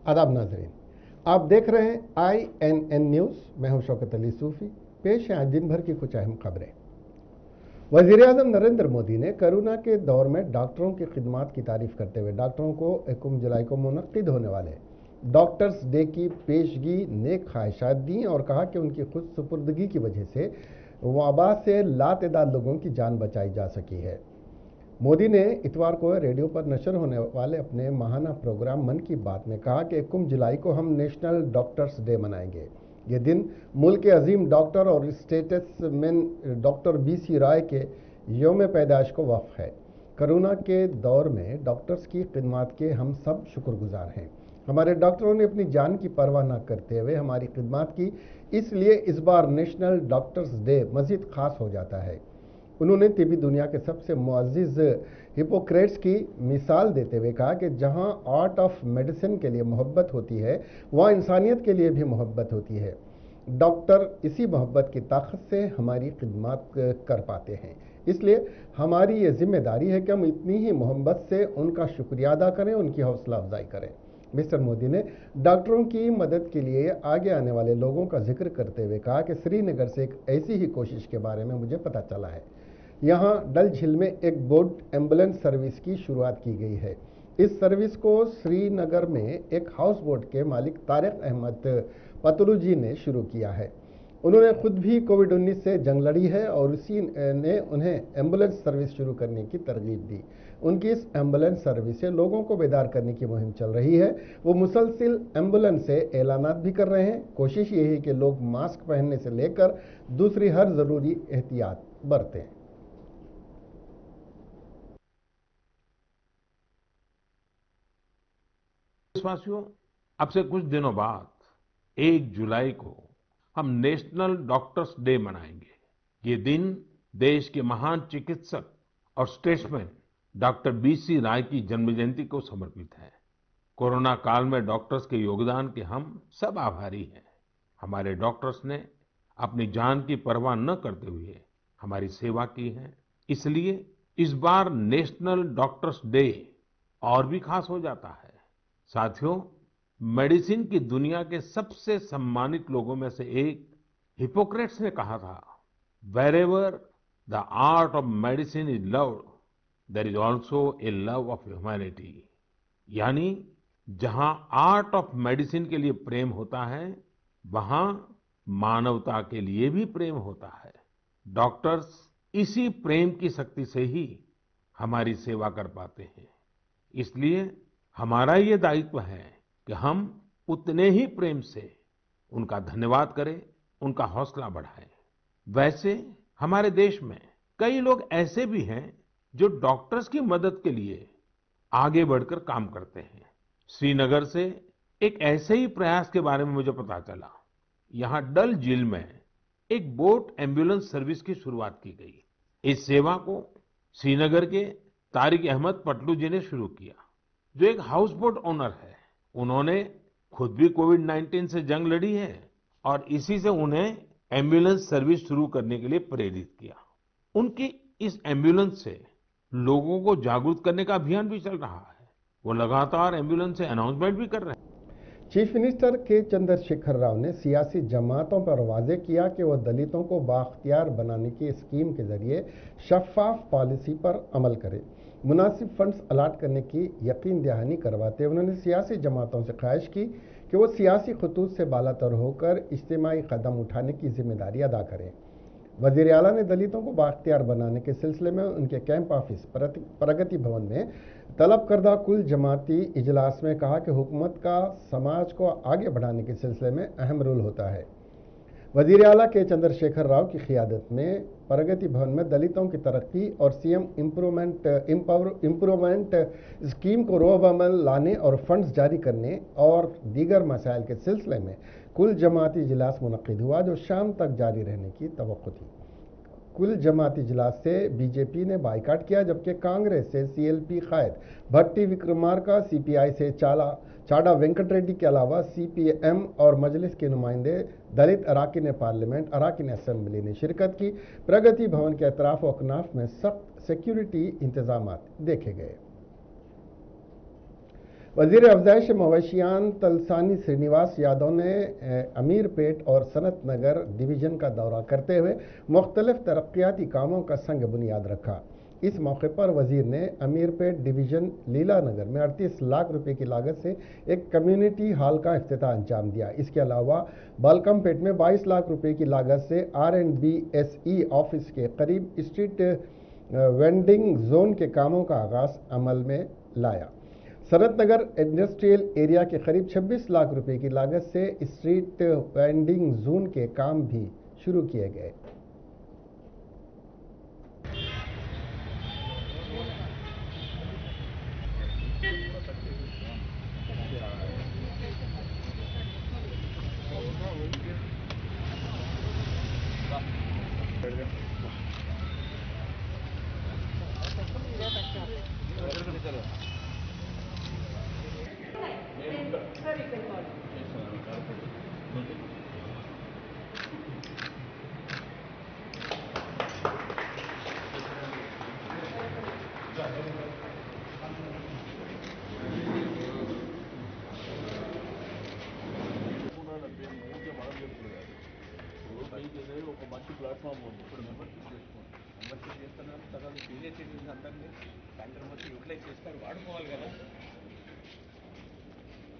आदाब नाजरीन, आप देख रहे हैं INN न्यूज़। मैं हूं शौकत अली सूफी। पेश है आज दिन भर की कुछ अहम खबरें। वज़ीर आज़म नरेंद्र मोदी ने कोरोना के दौर में डॉक्टरों की खिदमत की तारीफ करते हुए डॉक्टरों को 1 जुलाई को मुनक्किद होने वाले डॉक्टर्स डे की पेशगी नेक ख्वाहिशात दी और कहा कि उनकी खुद सुपुर्दगी की वजह से वबा से लातेदाद लोगों की जान बचाई जा सकी है। मोदी ने इतवार को रेडियो पर नशर होने वाले अपने माहाना प्रोग्राम मन की बात में कहा कि 1 जुलाई को हम नेशनल डॉक्टर्स डे मनाएंगे। ये दिन मुल्क के अजीम डॉक्टर और स्टेट्समैन डॉक्टर BC राय के यौम पैदाइश को वक्फ है। कोरोना के दौर में डॉक्टर्स की खिदमत के हम सब शुक्रगुजार हैं। हमारे डॉक्टरों ने अपनी जान की परवाह न करते हुए हमारी खिदमत की, इसलिए इस बार नेशनल डॉक्टर्स डे मज़ीद ख़ास हो जाता है। उन्होंने तिबी दुनिया के सबसे मुअज़्ज़िज़ हिपोक्रेट्स की मिसाल देते हुए कहा कि जहां आर्ट ऑफ मेडिसिन के लिए मोहब्बत होती है, वहां इंसानियत के लिए भी मोहब्बत होती है। डॉक्टर इसी मोहब्बत की ताकत से हमारी खिदमत कर पाते हैं, इसलिए हमारी ये जिम्मेदारी है कि हम इतनी ही मोहब्बत से उनका शुक्रिया अदा करें, उनकी हौसला अफजाई करें। मिस्टर मोदी ने डॉक्टरों की मदद के लिए आगे आने वाले लोगों का जिक्र करते हुए कहा कि श्रीनगर से एक ऐसी ही कोशिश के बारे में मुझे पता चला है। यहाँ डल झील में एक बोट एम्बुलेंस सर्विस की शुरुआत की गई है। इस सर्विस को श्रीनगर में एक हाउस बोट के मालिक तारिक अहमद पतलू जी ने शुरू किया है। उन्होंने खुद भी कोविड-19 से जंग लड़ी है और इसी ने उन्हें एम्बुलेंस सर्विस शुरू करने की तरगीब दी। उनकी इस एम्बुलेंस सर्विस से लोगों को बेदार करने की मुहिम चल रही है। वो मुसलसिल एम्बुलेंस से ऐलानात भी कर रहे हैं। कोशिश यही है कि लोग मास्क पहनने से लेकर दूसरी हर ज़रूरी एहतियात बरतें। देशवासियों, अब से कुछ दिनों बाद 1 जुलाई को हम नेशनल डॉक्टर्स डे मनाएंगे। ये दिन देश के महान चिकित्सक और स्टेट्समैन डॉक्टर BC राय की जन्म जयंती को समर्पित है। कोरोना काल में डॉक्टर्स के योगदान के हम सब आभारी हैं। हमारे डॉक्टर्स ने अपनी जान की परवाह न करते हुए हमारी सेवा की है। इसलिए इस बार नेशनल डॉक्टर्स डे और भी खास हो जाता है। साथियों, मेडिसिन की दुनिया के सबसे सम्मानित लोगों में से एक हिपोक्रेट्स ने कहा था, wherever the art of medicine is loved, there is also a love of humanity. यानी जहां आर्ट ऑफ मेडिसिन के लिए प्रेम होता है, वहां मानवता के लिए भी प्रेम होता है। डॉक्टर्स इसी प्रेम की शक्ति से ही हमारी सेवा कर पाते हैं। इसलिए हमारा ये दायित्व है कि हम उतने ही प्रेम से उनका धन्यवाद करें, उनका हौसला बढ़ाएं। वैसे हमारे देश में कई लोग ऐसे भी हैं जो डॉक्टर्स की मदद के लिए आगे बढ़कर काम करते हैं। श्रीनगर से एक ऐसे ही प्रयास के बारे में मुझे पता चला। यहाँ डल झील में एक बोट एम्बुलेंस सर्विस की शुरुआत की गई। इस सेवा को श्रीनगर के तारिक अहमद पटलू जी ने शुरू किया, जो एक हाउस बोट ओनर है। उन्होंने खुद भी कोविड-19 से जंग लड़ी है और इसी से उन्हें एम्बुलेंस सर्विस शुरू करने के लिए प्रेरित किया। उनकी इस एम्बुलेंस से लोगों को जागरूक करने का अभियान भी चल रहा है। वो लगातार एम्बुलेंस से अनाउंसमेंट भी कर रहे हैं। चीफ मिनिस्टर के चंद्रशेखर राव ने सियासी जमातों पर वाजे किया कि वह दलितों को बाख्तियार बनाने की स्कीम के जरिए शफाफ पॉलिसी पर अमल करें। मुनासिब फंड्स अलाट करने की यकीन दहानी करवाते उन्होंने सियासी जमातों से ख्वाहिश की कि वो सियासी खतूत से बालातर होकर इज्तिमाई कदम उठाने की जिम्मेदारी अदा करें। वज़ीर आला ने दलितों को बाख्तियार बनाने के सिलसिले में उनके कैंप ऑफिस प्रगति भवन में तलब करदा कुल जमाती इजलास में कहा कि हुकूमत का समाज को आगे बढ़ाने के सिलसिले में अहम रोल होता है। वज़ीर आला के चंद्रशेखर राव की क़ियादत में प्रगति भवन में दलितों की तरक्की और CM इम्प्रूवमेंट स्कीम को रोब अमल लाने और फंड्स जारी करने और दीगर मसाइल के सिलसिले में कुल जमाती इजलास मुनक्किद हुआ, जो शाम तक जारी रहने की तवक्को थी। कुल जमाती इजलास से BJP ने बाइकाट किया, जबकि कांग्रेस से CLP कायद भट्टी विक्रमार्का, CPI से चाडा वेंकट रेड्डी के अलावा CPM और मजलिस के नुमाइंदे दलित अराकीन पार्लियामेंट, अराकीन असेंबली ने शिरकत की। प्रगति भवन के अतराफ और अकनाफ में सख्त सिक्योरिटी इंतजाम देखे गए। वजीर अफजाइश मवेशियान तलसानी श्रीनिवास यादव ने अमीरपेट और सनत नगर डिवीज़न का दौरा करते हुए मुख्तलिफ तरक्याती कामों का संग बुनियाद रखा। इस मौके पर वजीर ने अमीरपेट डिवीज़न लीला नगर में 38 लाख रुपए की लागत से एक कम्युनिटी हॉल का इफ्तिताह अंजाम दिया। इसके अलावा बालकमपेट में 22 लाख रुपए की लागत से R&BSE ऑफिस के करीब स्ट्रीट वेंडिंग जोन के कामों का आगाज अमल में लाया। सनत नगर इंडस्ट्रियल एरिया के करीब 26 लाख रुपए की लागत से स्ट्रीट वेंडिंग जोन के काम भी शुरू किए गए। ఒక మంచి ప్లాట్ఫామ్ ఉంది. ఇప్పుడు మెంబర్షిప్ చేసుకోండి. మెంబర్షిప్ చేస్తున్నారు తర్వాత సీనియర్ సిటిజన్స్ అందరినీ సాయంత్రం వచ్చి యూటిలైజ్ చేస్తారు, వాడుకోవాలి కదా.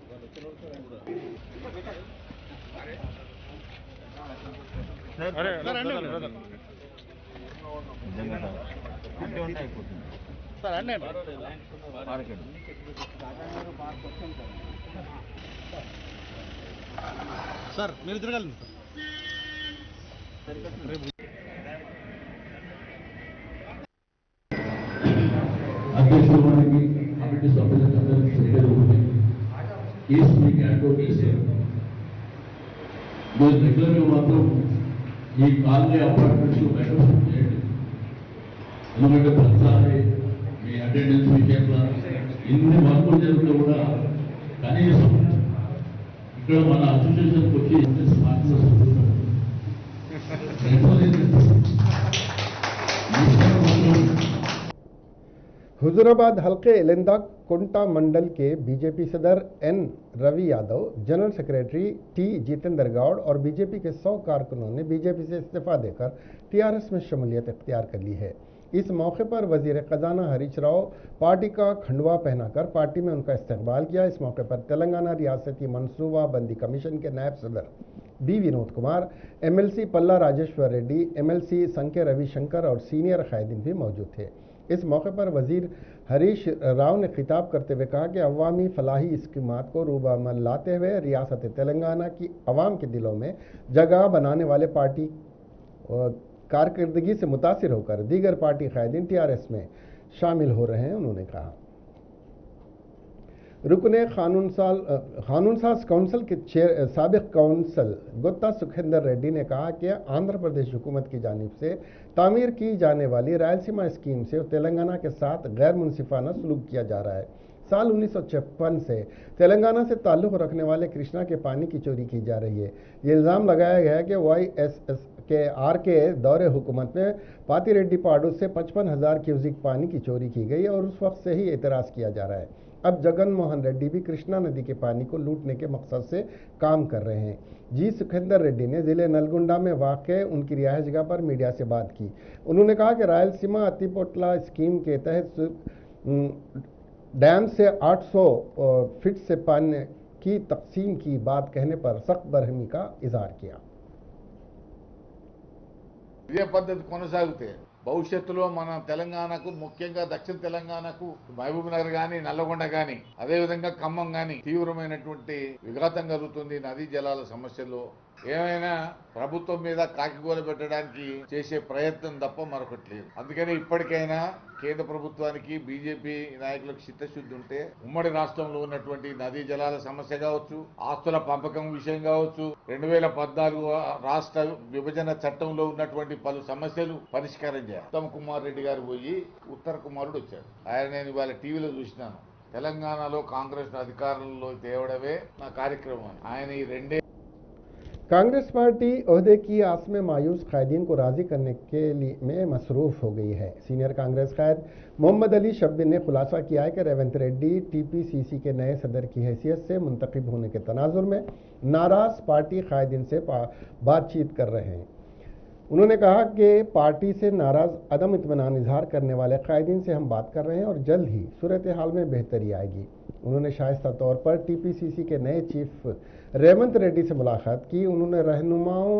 వాళ్ళు వచ్చిన కూడా సార్ అన్నీ సార్ మీరు తిరగలండి సార్. అధ్యక్షుడు వారికి కమిటీ సభ్యులకు అందరికీ తెలియదు కేసు మీకు అడ్వకేట్ మీరు రెగ్యులర్గా మాత్రం ఈ కాలనీ అపార్ట్మెంట్స్ మెంబర్షిప్ చేయండి. ఎందుకంటే ప్రతిసారి మీ అటెండెన్స్ విషయంలో ఇన్ని వర్కులు జరిగితే కూడా కనీసం ఇక్కడ మన అసోసియేషన్కి వచ్చి స్మార్ట్గా చదువుతారు. हुजूराबाद हल्के एलिंदा कुंटा मंडल के बीजेपी सदर N Ravi Yadav, general secretary T Jitendra Gaud और बीजेपी के 100 कारकुनों ने बीजेपी से इस्तीफा देकर टीआरएस में शमूलियत इख्तियार कर ली है। इस मौके पर वजीर खजाना हरीश राव पार्टी का खंडवा पहनाकर पार्टी में उनका इस्तकबाल किया। इस मौके पर तेलंगाना रियासती मनसूबा बंदी कमीशन के नायब सदर D विनोद कुमार, MLC पल्ला राजेश्वर रेड्डी, MLC संके रविशंकर और सीनियर कायदीन भी मौजूद थे। इस मौके पर वजीर हरीश राव ने खिताब करते हुए कहा कि अवामी फलाही स्कीमात को रूबामल लाते हुए रियासत तेलंगाना की अवाम के दिलों में जगह बनाने वाले पार्टी कारकर्दगी से मुतासिर होकर दीगर पार्टी कायदीन टीआरएस में शामिल हो रहे हैं। उन्होंने कहा रुकने कानून साज काउंसिल के साबिक काउंसिल गुत्ता सुखेंदर रेड्डी ने कहा कि आंध्र प्रदेश हुकूमत की जानिब से तामीर की जाने वाली रायलसीमा स्कीम से तेलंगाना के साथ गैर मुनसिफाना सलूक किया जा रहा है। साल 1956 से तेलंगाना से ताल्लुक़ रखने वाले कृष्णा के पानी की चोरी की जा रही है। ये इल्ज़ाम लगाया गया है कि YSSKR के दौरे हुकूमत में पातिरेड्डी पाडू से 55,000 क्यूसिक पानी की चोरी की गई और उस वक्त से ही एतराज़ किया जा रहा है। अब जगन मोहन रेड्डी भी कृष्णा नदी के पानी को लूटने के मकसद से काम कर रहे हैं। जी सुखेंदर रेड्डी ने जिले नलगुंडा में वाक़ उनकी रिहाइश जगह पर मीडिया से बात की। उन्होंने कहा कि रायलसीमा अतिपोटला स्कीम के तहत डैम से 800 फीट से पानी की तकसीम की बात कहने पर सख्त बरहमी का इजहार किया। ఇదే పద్ధతి కొనసాగితే భవిష్యత్తులో మన తెలంగాణకు ముఖ్యంగా దక్షిణ తెలంగాణకు మహబూబ్ నగర్ గాని నల్లగొండ గాని అదేవిధంగా ఖమ్మం గాని తీవ్రమైనటువంటి విఘాతం కలుగుతుంది. నదీ జలాల సమస్యలో ఏమైనా ప్రభుత్వం మీద కాకిగోల పెట్టడానికి చేసే ప్రయత్నం తప్ప మరొకటి లేదు. అందుకని ఇప్పటికైనా కేంద్ర ప్రభుత్వానికి బీజేపీ నాయకులకు చిత్తశుద్ధి ఉంటే ఉమ్మడి రాష్ట్రంలో ఉన్నటువంటి నదీ జలాల సమస్య కావచ్చు, ఆస్తుల పంపకం విషయం కావచ్చు, 2014 రాష్ట్ర విభజన చట్టంలో ఉన్నటువంటి పలు సమస్యలు పరిష్కారం చేయాలి. ఉత్తమ్ కుమార్ రెడ్డి గారు పోయి ఉత్తర కుమారుడు వచ్చాడు. ఆయన నేను ఇవాళ టీవీలో చూసినాను. తెలంగాణలో కాంగ్రెస్ అధికారంలో తేవడమే నా కార్యక్రమం. ఆయన ఈ రెండే कांग्रेस पार्टी ओहदे की आस में मायूस कैदीन को राजी करने के लिए में मसरूफ हो गई है। सीनियर कांग्रेस कैद मोहम्मद अली शब्बीर ने खुलासा किया है कि रेवंत रेड्डी टीपीसीसी के नए सदर की हैसियत से मुंतखब होने के तनाजुर में नाराज पार्टी कैदीन से बातचीत कर रहे हैं। उन्होंने कहा कि पार्टी से नाराज अदम इत्मीनान इजहार करने वाले कैदीन से हम बात कर रहे हैं और जल्द ही सूरत हाल में बेहतरी आएगी। उन्होंने शाइस्ता तौर पर टीपीसीसी के नए चीफ रेवंत रेड्डी से मुलाकात की। उन्होंने रहनुमाओं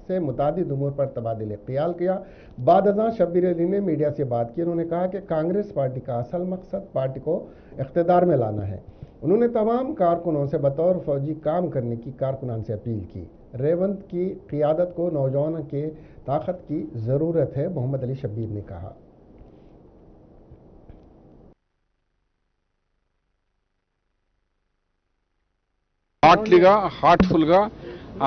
से मुतादिद उमूर पर तबादिल ख्याल किया। बाद अज़ां शब्बीर अली ने मीडिया से बात की। उन्होंने कहा कि कांग्रेस पार्टी का असल मकसद पार्टी को इख्तिदार में लाना है। उन्होंने तमाम कारकुनों से बतौर फौजी काम करने की कारकुनान से अपील की। रेवंत की क़ियादत को नौजवानों के ताकत की ज़रूरत है, मोहम्मद अली शब्बीर ने कहा। హార్ట్ఫుల్గా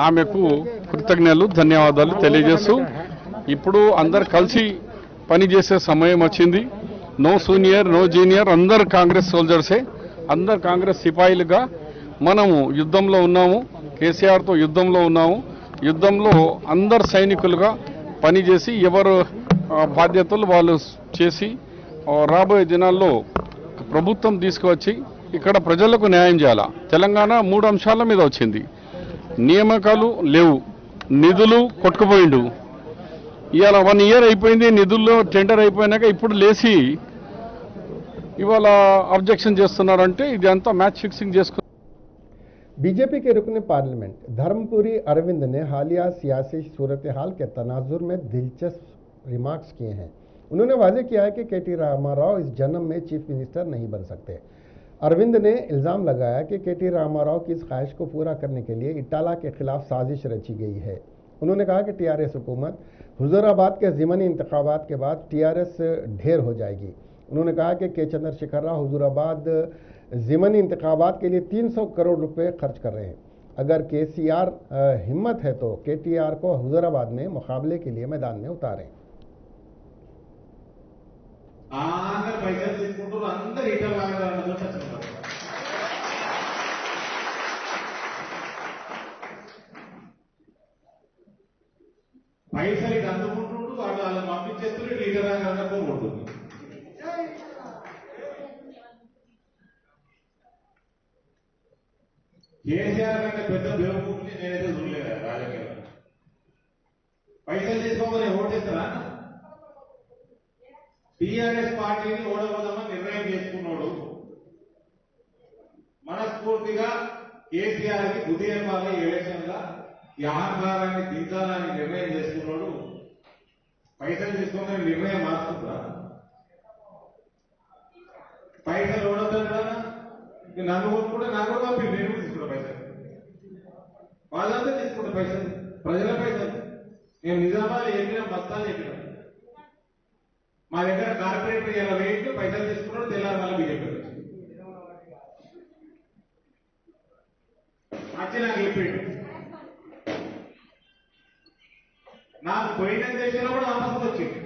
ఆమెకు కృతజ్ఞతలు ధన్యవాదాలు తెలియజేస్తూ ఇప్పుడు అందరు కలిసి పనిచేసే సమయం వచ్చింది. నో సీనియర్ నో జూనియర్, అందరు కాంగ్రెస్ సోల్జర్సే, అందరు కాంగ్రెస్ సిపాయిలుగా మనము యుద్ధంలో ఉన్నాము. కేసీఆర్తో యుద్ధంలో ఉన్నాము. యుద్ధంలో అందరు సైనికులుగా పనిచేసి ఎవరు బాధ్యతలు వాళ్ళు చేసి రాబోయే దినాల్లో ప్రభుత్వం తీసుకువచ్చి ఇక్కడ ప్రజలకు న్యాయం చేయాలా. తెలంగాణ 3 అంశాల మీద వచ్చింది. నియామకాలు లేవు, నిధులు కొట్టుకుపోయిండు. ఇవాళ 1 ఇయర్ అయిపోయింది, నిధుల్లో టెండర్ అయిపోయినాక ఇప్పుడు లేచి ఇవాళ అబ్జెక్షన్ చేస్తున్నారంటే ఇది అంతా మ్యాచ్ ఫిక్సింగ్ చేసుకున్నారు. बीजेपी के रुकन पार्लियामेंट धर्मपुरी अरविंद ने हालिया सियासी सूरत हाल के तनाजुर में दिलचस्प रिमार्क्स किए हैं। उन्होंने वाजे किया है कि केटी रामाराव इस जन्म में चीफ मिनिस्टर नहीं बन सकते। अरविंद ने इल्ज़ाम लगाया कि केटी रामाराव की इस ख्वाहिश को पूरा करने के लिए इटाला के खिलाफ साजिश रची गई है। उन्होंने कहा कि टीआरएस हुकूमत हुजूराबाद के ज़िमनी इंतखाबात के बाद टीआरएस ढेर हो जाएगी। उन्होंने कहा कि के चंद्रशेखर राव हुजूराबाद ज़िमनी इंतखाबात के लिए 300 करोड़ रुपए खर्च कर रहे हैं। अगर केसीआर हिम्मत है तो केटीआर को हुजूराबाद में मुकाबले के लिए मैदान में उतारें। పైసలు అందుకుంటుంటూ వాళ్ళని పంపించేస్తారు, లీడర్ అనుకుంటుంది. కేసీఆర్ కంటే పెద్ద బేవకూఫ్ని నేనైతే చూడలేదు రాజకీయాల్లో. పైసలు తీసుకోమని ఓటేస్తారా? టీఆర్ఎస్ పార్టీని ఓడబోదామని నిర్ణయం చేసుకున్నాడు. మనస్ఫూర్తిగా కేసీఆర్ కి బుద్ధి చెప్పాలి. ఎలక్షన్ గా ఈ అహంకారాన్ని దించాలని నిర్ణయం చేసుకున్నాడు. పైసలు తీసుకోమని నిర్ణయం మార్చుకుంటా. పైసలు ఓడొద్దా? నన్ను కొనుక్కుంటే నాకు కూడా పంపి నేను తీసుకుంటా పైసలు. వాళ్ళంతా తీసుకుంటా పైసలు, ప్రజల పైసలు. నేను నిజామాబాద్ చెప్పిన బస్తాలు చెప్పిన మా దగ్గర కార్పొరేటర్ ఇలా రేట్లు పైసలు తీసుకున్నాడు. తెల్లారి మళ్ళీ బీజేపీ వచ్చి నాకు చెప్పిండు. నాకు పోయిన దేశంలో కూడా ఆపద వచ్చింది.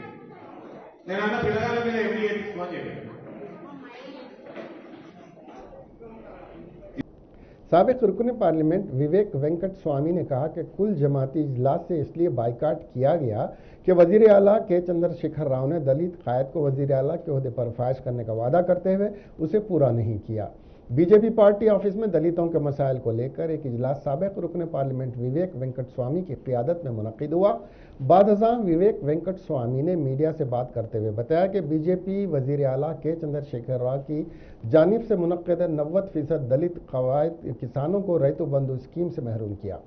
నేను అన్న పిల్లగాల మీద ఎంపీ చేయించుకోని చెప్పాను. साबिक रुकन पार्लियामेंट विवेक वेंकट स्वामी ने कहा कि कुल जमाती इजलास से इसलिए बाइकाट किया गया कि वजीर आला के चंद्रशेखर राव ने दलित कायद को वजीर आला के ओहदे पर फायज करने का वादा करते हुए उसे पूरा नहीं किया। बीजेपी पार्टी ऑफिस में दलितों के मसाइल को लेकर एक इजलास साबिक रुकन पार्लियामेंट विवेक वेंकट स्वामी की क़ियादत में मुनक़िद हुआ। बादशाह विवेक वेंकट स्वामी ने मीडिया से बात करते हुए बताया कि बीजेपी वजीर आला के चंद्रशेखर राव की जानिब से मुनक़्क़िद 90% दलित कवायद किसानों को रैतु बंधु स्कीम से महरूम किया।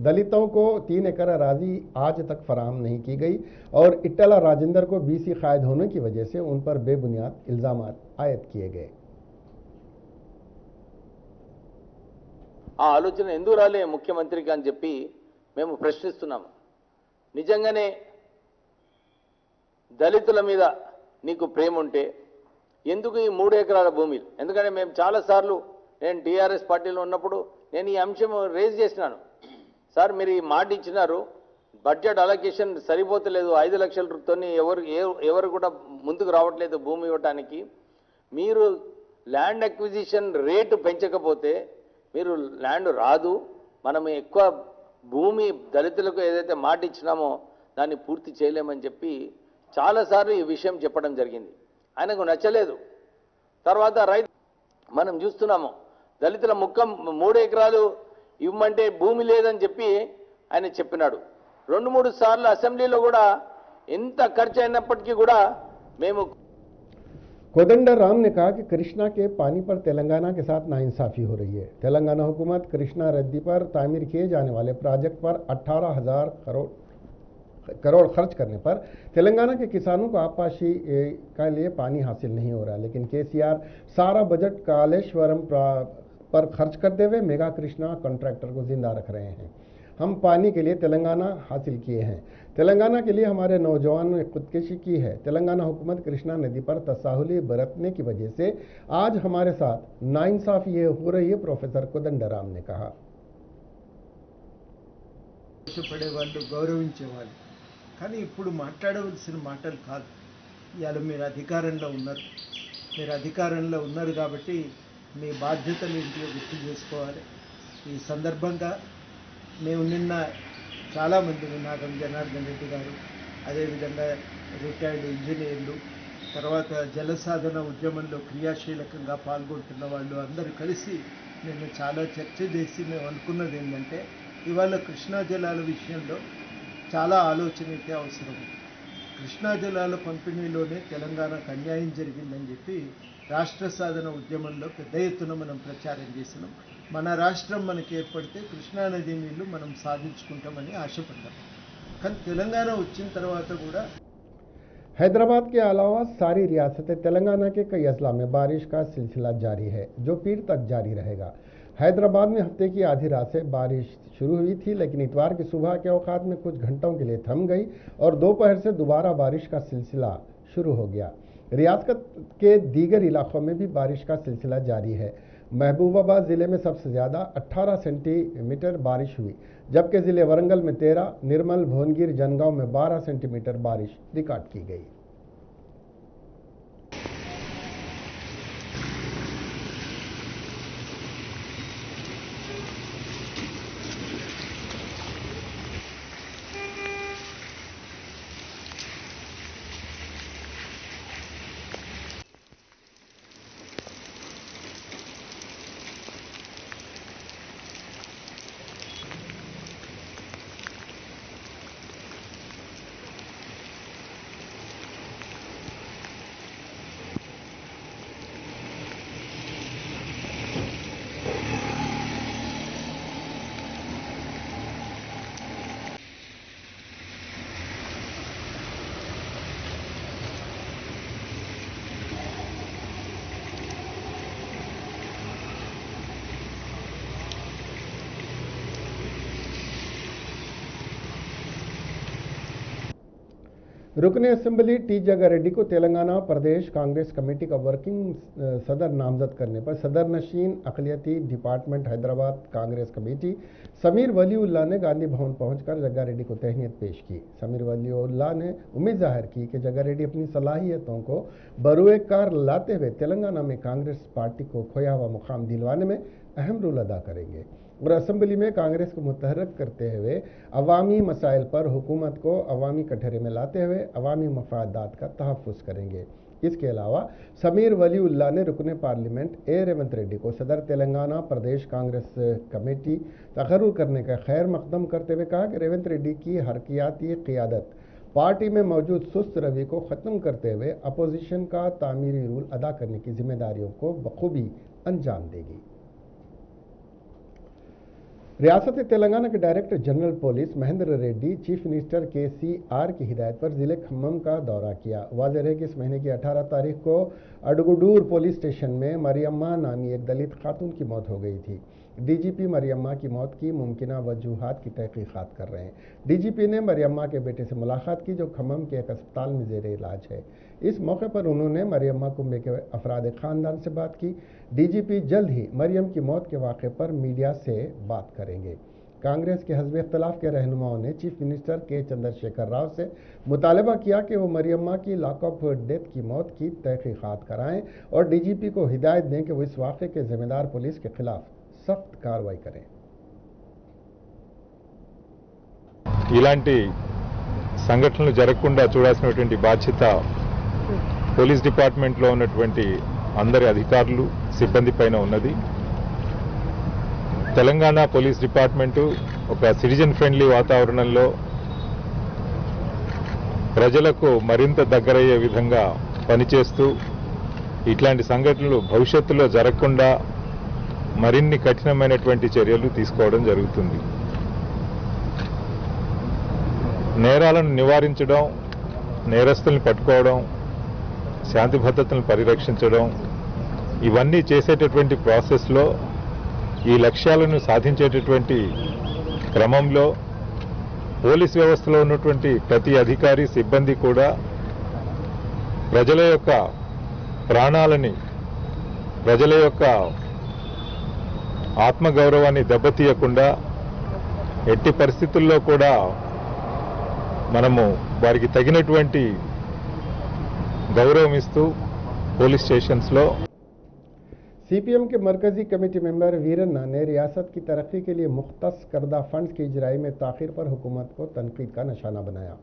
दलितों को 3 एकड़ अराजी आज तक फराहम नहीं की गई और इट्टला राजेंद्र को बीसी कायद होने की वजह से उन पर बेबुनियाद इल्ज़ामात आयद किए गए। ఆ ఆలోచన ఎందుకు రాలే ముఖ్యమంత్రికి అని చెప్పి మేము ప్రశ్నిస్తున్నాము. నిజంగానే దళితుల మీద నీకు ప్రేమ ఉంటే ఎందుకు ఈ 3 ఎకరాల భూమి? ఎందుకంటే మేము చాలాసార్లు నేను టీఆర్ఎస్ పార్టీలో ఉన్నప్పుడు నేను ఈ అంశం రేజ్ చేసినాను. సార్ మీరు ఈ మాట ఇచ్చినారు, బడ్జెట్ అలొకేషన్ సరిపోతలేదు, 5 లక్షలతో ఎవరు కూడా ముందుకు రావట్లేదు భూమి ఇవ్వడానికి. మీరు ల్యాండ్ అక్విజిషన్ రేటు పెంచకపోతే మీరు ల్యాండ్ రాదు, మనం ఎక్కువ భూమి దళితులకు ఏదైతే మాట ఇచ్చినామో దాన్ని పూర్తి చేయలేమని చెప్పి చాలాసార్లు ఈ విషయం చెప్పడం జరిగింది. ఆయనకు నచ్చలేదు. తర్వాత రైతు మనం చూస్తున్నాము, దళితుల ముఖం 3 ఎకరాలు ఇవ్వమంటే భూమి లేదని చెప్పి ఆయన చెప్పినాడు. 2-3 సార్లు అసెంబ్లీలో కూడా ఎంత ఖర్చు అయినప్పటికీ కూడా మేము कोदंडराम ने कहा कि कृष्णा के पानी पर तेलंगाना के साथ नाइंसाफी हो रही है। तेलंगाना हुकूमत कृष्णा नदी पर तामीर किए जाने वाले प्रोजेक्ट पर 18,000 करोड़ खर्च करने पर तेलंगाना के किसानों को आपाशी के लिए पानी हासिल नहीं हो रहा, लेकिन केसीआर सारा बजट कालेश्वरम पर खर्च करते हुए मेगा कृष्णा कॉन्ट्रैक्टर को जिंदा रख रहे हैं। हम पानी के लिए तेलंगाना हासिल किए हैं, तेलंगाना के लिए हमारे नौजवान ने खुदकुशी की है। तेलंगाना हुकूमत कृष्णा नदी पर तसाहुली बरतने की वजह से आज हमारे साथ नाइंसाफी हो रही है, प्रोफेसर कोदंडराम ने कहा। పడే వాళ్ళు గౌరవించేవాళ్ళు, కానీ ఇప్పుడు మాట్లాడవలసిన మాటలు కాదు. ఇవాళ మీరు అధికారంలో ఉన్నారు కాబట్టి మీ బాధ్యతలు ఇంట్లో గుర్తు చేసుకోవాలి. ఈ సందర్భంగా మేము నిన్న చాలామంది నాగం జనార్దన్ రెడ్డి గారు, అదేవిధంగా రిటైర్డ్ ఇంజనీర్లు, తర్వాత జలసాధన ఉద్యమంలో క్రియాశీలకంగా పాల్గొంటున్న వాళ్ళు అందరూ కలిసి నిన్న చాలా చర్చ చేసి మేము అనుకున్నది ఏంటంటే, ఇవాళ కృష్ణా జలాల విషయంలో చాలా ఆలోచన అయితే అవసరం. కృష్ణా జలాల పంపిణీలోనే తెలంగాణకు అన్యాయం జరిగిందని చెప్పి రాష్ట్ర సాధన ఉద్యమంలో పెద్ద ఎత్తున మనం ప్రచారం చేసినాం. మన రాష్ట్రం మనకి ఏర్పడితే కృష్ణానది నీళ్లు మనం సాధించుకుంటామని ఆశపడ్డాం. కానీ తెలంగాణ వచ్చిన తర్వాత కూడా हैदराबाद के अलावा सारी रियासतें तेलंगाना के कई अजला में बारिश का सिलसिला जारी है, जो पीर तक जारी रहेगा। हैदराबाद में हफ्ते की आधी रात से बारिश शुरू हुई थी, लेकिन इतवार की सुबह के औकात में कुछ घंटों के लिए थम गई और दोपहर से दोबारा बारिश का सिलसिला शुरू हो गया। रियासत के दीगर इलाकों में भी बारिश का सिलसिला जारी है। महबूबाबाद ज़िले में सबसे ज़्यादा 18 सेंटीमीटर बारिश हुई, जबकि ज़िले वरंगल में 13, निर्मल, भुवनगिर, जनगांव में 12 सेंटीमीटर बारिश रिकॉर्ड की गई। रुकन असेंबली टी जगारेड्डी को तेलंगाना प्रदेश कांग्रेस कमेटी का वर्किंग सदर नामजद करने पर सदर नशीन अक़लियती डिपार्टमेंट हैदराबाद कांग्रेस कमेटी समीर वलीउल्लाह ने गांधी भवन पहुंचकर जगारेड्डी को तहनीत पेश की। समीर वलीउल्लाह ने उम्मीद जाहिर की कि जगारेड्डी अपनी सलाहियतों को बरूए कार लाते हुए तेलंगाना में कांग्रेस पार्टी को खोया हुआ मुकाम दिलवाने में अहम रोल अदा करेंगे और असेंबली में कांग्रेस को मुतहर्रिक करते हुए अवामी मसाइल पर हुकूमत को अवामी कटहरे में लाते हुए अवामी मफादात का तहफ़्फ़ुज़ करेंगे। इसके अलावा समीर वलीउल्लाह ने रुकने पार्लियामेंट ए रेवंत रेड्डी को सदर तेलंगाना प्रदेश कांग्रेस कमेटी तकर्रुर करने का खैर मकदम करते हुए कहा कि रेवंत रेड्डी की हरकियाती क़ियादत पार्टी में मौजूद सुस्त रवि को ख़त्म करते हुए अपोजिशन का तामीरी रूल अदा करने की जिम्मेदारियों को बखूबी अंजाम देगी। रियासत तेलंगाना के director general police Mahendra Reddy chief minister KCR की हिदायत पर जिले खम्मम का दौरा किया। वाज़ेह है कि इस महीने की 18 तारीख को अडगुडूर पुलिस स्टेशन में मरियम्मा नामी एक दलित खातून की मौत हो गई थी। डीजीपी मरियम्मा की मौत की मुमकिना वजूहात की तहकीकात कर रहे हैं। डीजीपी ने मरियम्मा के बेटे से मुलाकात की, जो खम्मम के एक अस्पताल में ज़ेर इलाज है। इस मौके पर उन्होंने मरियम्मा कुंबे के अफराद ख़ानदान से बात की। डीजीपी जल्द ही मरियम की मौत के वाक़े पर मीडिया से बात करेंगे। कांग्रेस के हज़ब इख्तलाफ के रहनुमाओं ने चीफ मिनिस्टर के चंद्रशेखर राव से मुतालबा किया कि वो मरियम्मा की लॉक ऑफ डेथ की मौत की तहकीकात कराएं और डीजीपी को हिदायत दें कि वो इस वाक़े के जिम्मेदार पुलिस के खिलाफ सख्त कार्रवाई करें। ఇలాంటి సంఘటనలు జరగకుండా చూడాల్సినటువంటి బాధ్యత పోలీస్ డిపార్ట్మెంట్లో ఉన్నటువంటి అందరి అధికారులు సిబ్బంది పైన ఉన్నది. తెలంగాణ పోలీస్ డిపార్ట్మెంటు ఒక సిటిజన్ ఫ్రెండ్లీ వాతావరణంలో ప్రజలకు మరింత దగ్గరయ్యే విధంగా పనిచేస్తూ ఇట్లాంటి సంఘటనలు భవిష్యత్తులో జరగకుండా మరిన్ని కఠినమైనటువంటి చర్యలు తీసుకోవడం జరుగుతుంది. నేరాలను నివారించడం, నేరస్తుల్ని పట్టుకోవడం, శాంతి భద్రతలను పరిరక్షించడం, ఇవన్నీ చేసేటటువంటి ప్రాసెస్లో ఈ లక్ష్యాలను సాధించేటటువంటి క్రమంలో పోలీస్ వ్యవస్థలో ఉన్నటువంటి ప్రతి అధికారి సిబ్బంది కూడా ప్రజల యొక్క ప్రాణాలని, ప్రజల యొక్క ఆత్మగౌరవాన్ని దెబ్బతీయకుండా ఎట్టి పరిస్థితుల్లో కూడా మనము వారికి తగినటువంటి గౌరవం ఇస్తూ పోలీస్ స్టేషన్స్లో सीपीएम के मरकजी कमेटी मेंबर वीरन्ना ने रियासत की तरक्की के लिए मुख्तस करदा फंड्स की इजराई में ताखिर पर हुकूमत को तनकीद का निशाना बनाया।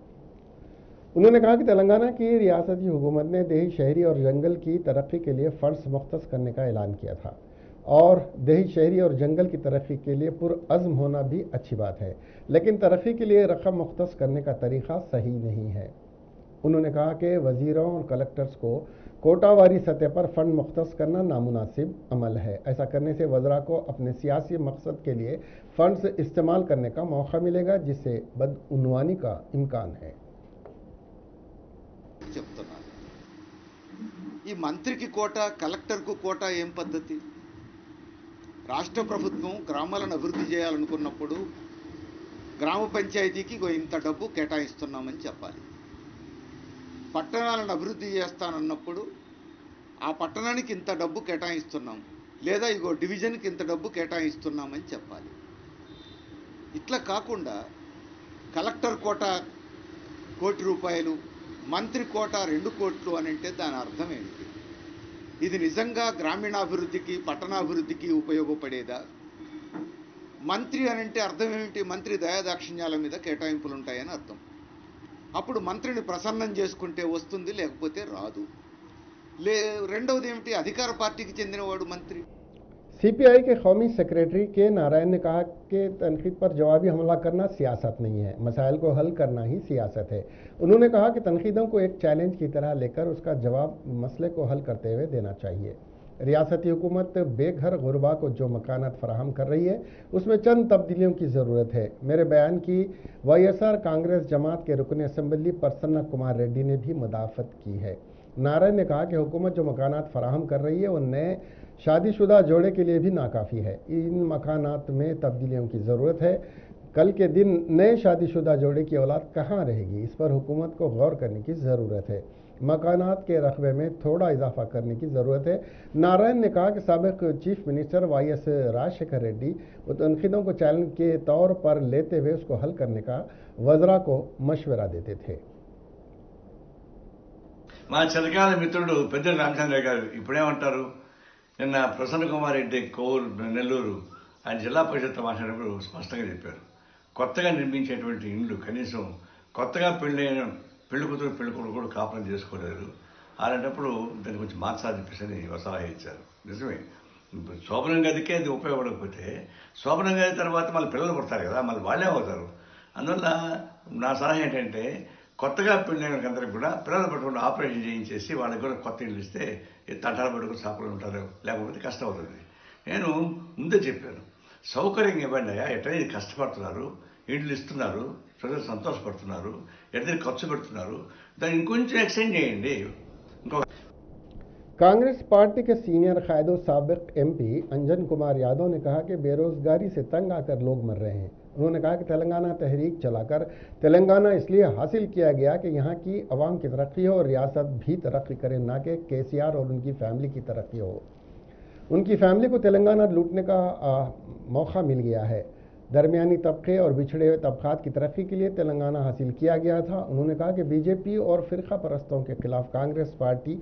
उन्होंने कहा कि तेलंगाना की रियासती हुकूमत ने देही, शहरी और जंगल की तरक्की के लिए फंड्स मुख्तस करने का ऐलान किया था और देही, शहरी और जंगल की तरक्की के लिए पुरअज़्म होना भी अच्छी बात है, लेकिन तरक्की के लिए रकम मुख्तस करने का तरीक़ा सही नहीं है। उन्होंने कहा कि वज़ीरों और कलेक्टर्स को कोटावारी सतह पर फंड मुख्तस करना नामुनासिब अमल है। ऐसा करने से वज़रा को अपने सियासी मकसद के लिए फंड्स इस्तेमाल करने का मौका मिलेगा, जिससे बदउनवानी का इम्कान है। ఈ మంత్రికి కోట, కలెక్టర్కు కోట ఏం పద్ధతి? రాష్ట్ర ప్రభుత్వం గ్రామాలను అభివృద్ధి చేయాలనుకున్నప్పుడు గ్రామ పంచాయతీకి ఇంత డబ్బు కేటాయిస్తున్నామని చెప్పాలి. పట్టణాలను అభివృద్ధి చేస్తానన్నప్పుడు ఆ పట్టణానికి ఇంత డబ్బు కేటాయిస్తున్నాం, లేదా ఇగో డివిజన్కి ఇంత డబ్బు కేటాయిస్తున్నామని చెప్పాలి. ఇట్లా కాకుండా కలెక్టర్ కోట ₹1,00,00,000, మంత్రి కోట 2 కోట్లు అని అంటే దాని అర్థం ఏంటి? ఇది నిజంగా గ్రామీణాభివృద్ధికి, పట్టణాభివృద్ధికి ఉపయోగపడేదా? మంత్రి అనంటే అర్థం ఏమిటి? మంత్రి దయాదాక్షిణ్యాల మీద కేటాయింపులు ఉంటాయని అర్థం. అప్పుడు మంత్రిని ప్రసన్నం చేసుకుంటే వస్తుంది, లేకపోతే రాదు. రెండవది ఏమిటి? అధికార పార్టీకి చెందినవాడు మంత్రి. सीपीआई के कौमी सेक्रेटरी के नारायण ने कहा कि तनकीद पर जवाबी हमला करना सियासत नहीं है, मसाइल को हल करना ही सियासत है। उन्होंने कहा कि तनकीदों को एक चैलेंज की तरह लेकर उसका जवाब मसले को हल करते हुए देना चाहिए। रियासती हुकूमत बेघर गुरबा को जो मकानात फराहम कर रही है उसमें चंद तब्दीलियों की ज़रूरत है। मेरे बयान की वाईएसआर कांग्रेस जमात के रुकन असम्बली प्रसन्ना कुमार रेड्डी ने भी मुदाफ़त की है। नारायण ने कहा कि हुकूमत जो मकानात फराहम कर रही है वो नए शादीशुदा जोड़े के लिए भी नाकाफ़ी है। इन मकानात में तब्दीलियों की ज़रूरत है। कल के दिन नए शादीशुदा जोड़े की औलाद कहाँ रहेगी, इस पर हुकूमत को गौर करने की ज़रूरत है। मकानात के रकबे में थोड़ा इजाफा करने की ज़रूरत है। नारायण ने कहा कि साबिक chief minister YS Rajasekhara Reddy तनकीदों को चैलेंज के तौर पर लेते हुए उसको हल करने का वज़रा को मशवरा देते थे। మా చిరకాల మిత్రుడు పెద్ద రామచంద్ర గారు ఇప్పుడేమంటారు? నిన్న ప్రసన్న కుమార్ రెడ్డి కోవూరు, నెల్లూరు ఆయన జిల్లా పరిషత్ మాట్లాడినప్పుడు స్పష్టంగా చెప్పారు, కొత్తగా నిర్మించేటువంటి ఇండ్లు కనీసం కొత్తగా పెళ్ళైన పెళ్లి కూతురు పెళ్లి కొడుకు కూడా కాపురం చేసుకోలేరు. అలాంటప్పుడు దాన్ని కొంచెం మార్చాలని చెప్పేసి సలహా ఇచ్చారు. నిజమే, శోభనం గదికే అది ఉపయోగపడకపోతే శోభనం గది తర్వాత మళ్ళీ పిల్లలు పుడతారు కదా, మళ్ళీ వాళ్ళే అవుతారు. అందువల్ల నా సలహా ఏంటంటే కొత్తగా పెళ్ళైన అందరికి కూడా పిల్లలు పట్టుకుని ఆపరేషన్ చేయించేసి వాళ్ళకి కూడా కొత్త ఇల్లు ఇస్తే తంటాలు పట్టుకుని సాపులు ఉంటారు, లేకపోతే కష్టం అవుతుంది. నేను ముందే చెప్పాను, సౌకర్యం ఇవ్వండి అయ్యా, ఎట్లయితే కష్టపడుతున్నారు, ఇండ్లు ఇస్తున్నారు, ప్రజలు సంతోషపడుతున్నారు, ఎట్లయితే ఖర్చు పెడుతున్నారు, దాన్ని ఇంకొంచెం ఎక్స్టెండ్ చేయండి. कांग्रेस पार्टी के सीनियर कायदो साबिक एमपी अंजन कुमार यादव ने कहा कि बेरोजगारी से तंग आकर लोग मर रहे हैं। उन्होंने कहा कि तेलंगाना तहरीक चलाकर तेलंगाना इसलिए हासिल किया गया कि यहाँ की अवाम की तरक्की हो और रियासत भी तरक्की करे, ना कि केसीआर और उनकी फैमिली की तरक्की हो। उनकी फैमिली को तेलंगाना लूटने का मौका मिल गया है। दरमियानी तबके और बिछड़े हुए तबकात की तरक्की के लिए तेलंगाना हासिल किया गया था। उन्होंने कहा कि बीजेपी और फ़िरका परस्तों के खिलाफ कांग्रेस पार्टी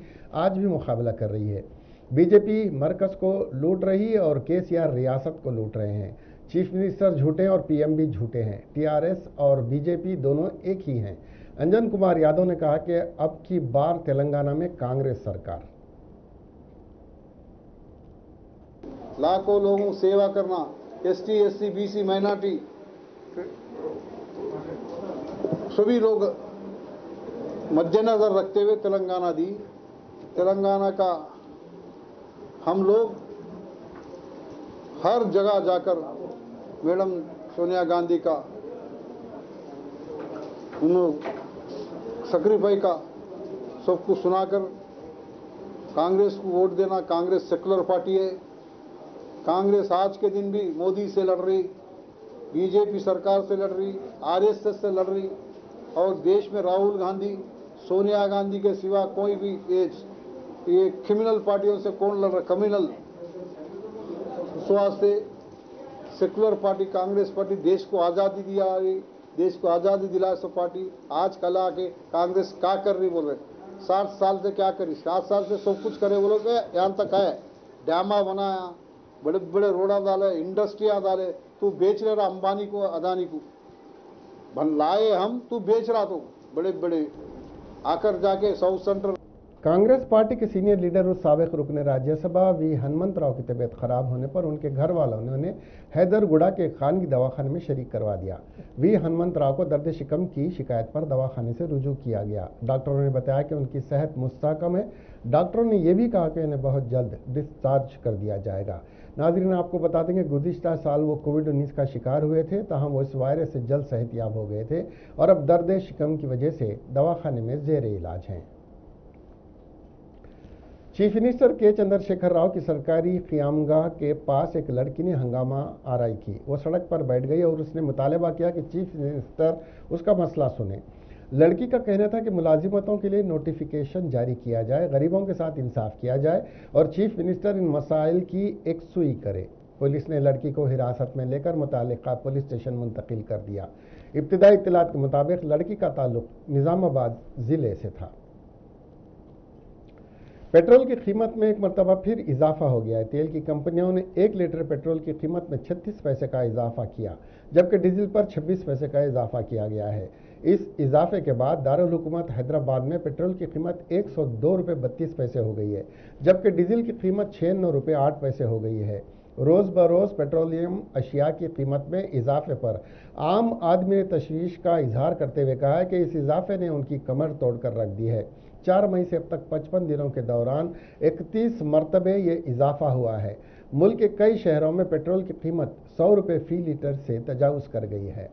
आज भी मुकाबला कर रही है। बीजेपी मरकज़ को लूट रही है और केसीआर रियासत को लूट रहे हैं। चीफ मिनिस्टर झूठे और पीएम भी झूठे हैं। टीआरएस और बीजेपी दोनों एक ही हैं। अंजन कुमार यादव ने कहा कि अब की बार तेलंगाना में कांग्रेस सरकार। लाखों लोगों की सेवा करना, एसटी, एससी, बीसी, माइनॉरिटी सभी लोग मद्देनजर रखते हुए तेलंगाना दी। तेलंगाना का हम लोग हर जगह जाकर मैडम सोनिया गांधी का सैक्रिफाइस का सब कुछ सुनाकर कांग्रेस को वोट देना। कांग्रेस सेकुलर पार्टी है। कांग्रेस आज के दिन भी मोदी से लड़ रही, बीजेपी सरकार से लड़ रही, आरएसएस से लड़ रही और देश में राहुल गांधी, सोनिया गांधी के सिवा कोई भी ये क्रिमिनल पार्टियों से कौन लड़ रहा? क्रिमिनल विश्वास से सेकुलर पार्टी कांग्रेस पार्टी देश को आज़ादी दिया रही, देश को आज़ादी दिला सो पार्टी आज कल आके कांग्रेस क्या कर रही बोल रहे। 60 साल से क्या करी? 60 साल से सब कुछ करे बोलोगे। यहाँ तक है डैमा बनाया, बड़े बड़े रोड़ा डाले, इंडस्ट्रियाँ डाले। तू बेच रहा अंबानी को, अदानी को लाए हम, तू बेच रहा तो बड़े बड़े आकर जाके साउथ सेंट्रल। कांग्रेस पार्टी के सीनियर लीडर और साबिक रुकन राज्यसभा वी हनुमंतराव की तबीयत खराब होने पर उनके घर वालों ने उन्हें हैदरगुड़ा के खानगी दवाखाने में शरीक करवा दिया। वी हनुमंतराव को दर्द शिकम की शिकायत पर दवाखाने से रुजू किया गया। डॉक्टरों ने बताया कि उनकी सेहत मुस्तहकम है। डॉक्टरों ने यह भी कहा कि उन्हें बहुत जल्द डिस्चार्ज कर दिया जाएगा। नाज़रीन, आपको बता दें कि गुज़िश्ता साल वो कोविड-19 का शिकार हुए थे, ताहम वो इस वायरस से जल्द सेहतयाब हो गए थे और अब दर्द शिकम की वजह से दवाखाने में ज़ेरे इलाज हैं। चीफ मिनिस्टर के चंद्रशेखर राव की सरकारी क़ियामगाह के पास एक लड़की ने हंगामा आराई की। वो सड़क पर बैठ गई और उसने मुतालबा किया कि चीफ मिनिस्टर उसका मसला सुने। लड़की का कहना था कि मुलाजिमतों के लिए नोटिफिकेशन जारी किया जाए, गरीबों के साथ इंसाफ किया जाए और चीफ मिनिस्टर इन मसाइल की एकसुई करे। पुलिस ने लड़की को हिरासत में लेकर मुतालिका पुलिस स्टेशन मुंतकिल कर दिया। इब्तिदाई इत्तलात के मुताबिक लड़की का ताल्लुक निज़ामाबाद ज़िले से था। पेट्रोल की कीमत में एक मरतबा फिर इजाफा हो गया है। तेल की कंपनियों ने 1 लीटर पेट्रोल की कीमत में 36 पैसे का इजाफा किया, जबकि डीजल पर 26 पैसे का इजाफा किया गया है। इस इजाफे के बाद दारुल हुकूमत हैदराबाद में पेट्रोल की कीमत 102 रुपये 32 पैसे हो गई है, जबकि डीजल की कीमत 96 रुपये 8 पैसे हो गई है। रोज़ बरोज़ पेट्रोलियम अशिया की कीमत में इजाफे पर आम आदमी ने तशवीश का इजहार करते हुए कहा है कि इस इजाफे ने उनकी कमर तोड़कर रख दी है। 4 मई से अब तक 55 दिनों के दौरान 31 मरतबे ये इजाफा हुआ है। मुल्क के कई शहरों में पेट्रोल की कीमत 100 रुपये फी लीटर से तजावुज़ कर गई है।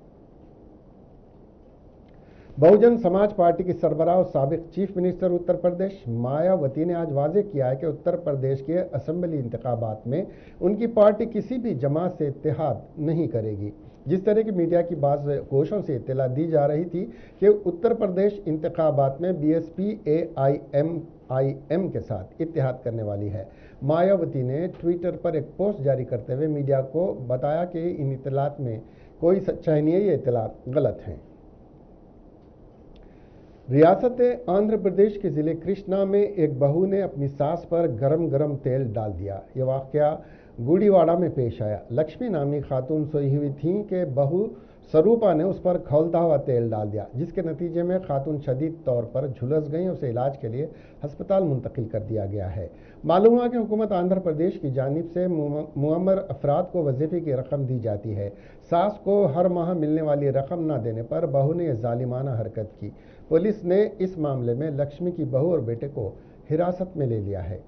बहुजन समाज पार्टी की सरबराह और साबिक चीफ मिनिस्टर उत्तर प्रदेश मायावती ने आज वाज़ेह किया है कि उत्तर प्रदेश के असेंबली इंतखाबात में उनकी पार्टी किसी भी जमात से इत्तेहाद नहीं करेगी। जिस तरह की मीडिया की बाज़ कोशों से इत्तला दी जा रही थी कि उत्तर प्रदेश इंतखाबात में बीएसपी AIMIM के साथ इत्तेहाद करने वाली है। मायावती ने ट्विटर पर एक पोस्ट जारी करते हुए मीडिया को बताया कि इन इत्तलात में कोई सच्चाई नहीं है, ये इत्तलात गलत हैं। रियासत आंध्र प्रदेश के ज़िले कृष्णा में एक बहू ने अपनी सास पर गरम तेल डाल दिया। ये वाक़या गुड़ीवाड़ा में पेश आया। लक्ष्मी नामी खातून सोई हुई थी कि बहू स्वरूपा ने उस पर खौलता हुआ तेल डाल दिया, जिसके नतीजे में खातून शदीद तौर पर झुलस गई। उसे इलाज के लिए अस्पताल मुंतकिल कर दिया गया है। मालूम हुआ कि हुकूमत आंध्र प्रदेश की जानिब से मुअम्मर अफराद को वजीफे की रकम दी जाती है। सास को हर माह मिलने वाली रकम न देने पर बहू ने यह जालिमाना हरकत की। पुलिस ने इस मामले में लक्ष्मी की बहू और बेटे को हिरासत में ले लिया है।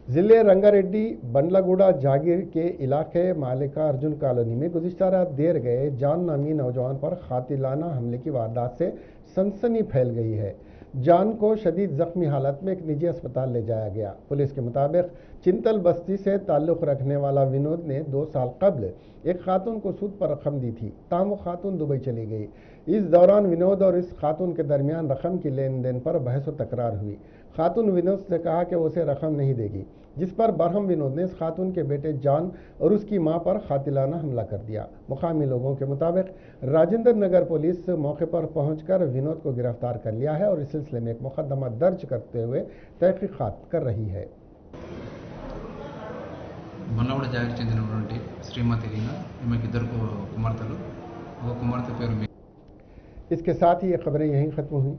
जिले रंगारेड्डी बंडलागुड़ा जागीर के इलाके मालिका अर्जुन कॉलोनी में गुज़िश्ता रात देर गए जान नामी नौजवान पर कातिलाना हमले की वारदात से सनसनी फैल गई है। जान को शदीद जख्मी हालत में एक निजी अस्पताल ले जाया गया। पुलिस के मुताबिक चिंतल बस्ती से ताल्लुक़ रखने वाला विनोद ने 2 साल कबल एक खातून को सूद पर रकम दी थी, ताहम वो खातून दुबई चली गई। इस दौरान विनोद और इस खातून के दरमियान रकम की लेन देन पर बहस व तकरार हुई। खातून विनोद से कहा कि वो उसे रकम नहीं देगी, जिस पर बरहम विनोद ने इस खातून के बेटे जान और उसकी मां पर कातिलाना हमला कर दिया। मुकामी लोगों के मुताबिक राजेंद्र नगर पुलिस मौके पर पहुंचकर विनोद को गिरफ्तार कर लिया है और इस सिलसिले में एक मुकदमा दर्ज करते हुए तहकीकात कर रही है। మొన్న కూడా జాతికి చెందినటువంటి శ్రీమతి రీనా, ఈమెకి ఇద్దరు కుమార్తెలు, ఒక కుమార్తె పేరు इसके साथ ही ये खबरें यहीं खत्म हुई।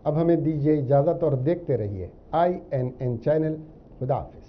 अब हमें दीजिए इजाज़त और देखते रहिए INN चैनल। खुदा हाफिज।